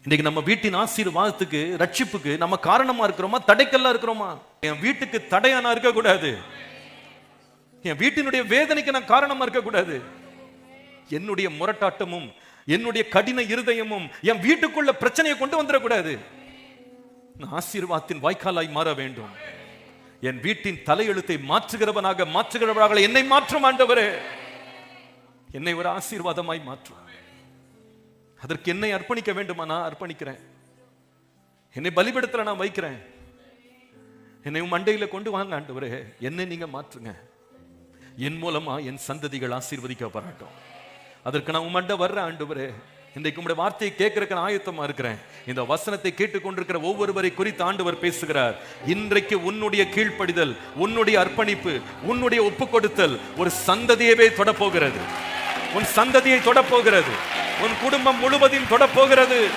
இன்னைக்கு நம்ம வீட்டின் ஆசீர்வாதத்துக்கு, ரட்சிப்புக்கு நம்ம காரணமா இருக்கிறோமா, தடைக்கல்லா இருக்கிறோமா? என் வீட்டுக்கு தடையா நான் இருக்கக்கூடாது. என் வீட்டினுடைய வேதனைக்கு நான் காரணமா இருக்கக்கூடாது. என்னுடைய முரட்டாட்டமும் என்னுடைய கடின இருதயமும் என் வீட்டுக்குள்ள பிரச்சனையை கொண்டு வந்துடக்கூடாது. நான் ஆசீர்வாதத்தின் வாய்க்காலாய் மாற வேண்டும். என் வீட்டின் தலையெழுத்தை மாற்றுகிறவராக என்னை மாற்றும் ஆண்டவரே. என்னை ஒரு ஆசீர்வாதமாய் மாற்றும். அதற்கு என்னை அர்ப்பணிக்க வேண்டுமா? நான் அர்ப்பணிக்கிறேன். என்னை பலிபீடத்துல நான் வைக்கிறேன். என்னை மண்டையில கொண்டு வாங்க ஆண்டவரே. என்னை நீங்க மாற்றுங்க. என் மூலமா என் சந்ததிகள் ஆசீர்வதிக்கப்படட்டும். அதற்கு நான் உம்மண்ட வர்ற ஆண்டவரே. இன்றைக்கு உங்களுடைய வார்த்தையை கேட்கறதுக்கு நான் ஆயத்தமா இருக்கிறேன். இந்த வசனத்தை கேட்டுக்கொண்டிருக்கிற ஒவ்வொருவரை குறித்து ஆண்டவர் பேசுகிறார். இன்றைக்கு உன்னுடைய கீழ்ப்படிதல், உன்னுடைய அர்ப்பணிப்பு, உன்னுடைய ஒப்பு கொடுத்தல் ஒரு சந்ததியவே தொடப்போகிறது. உன் சந்ததியை தொடப்போகிறது. உன் குடும்பம் முழுவதையும் தொடப்போகிறது.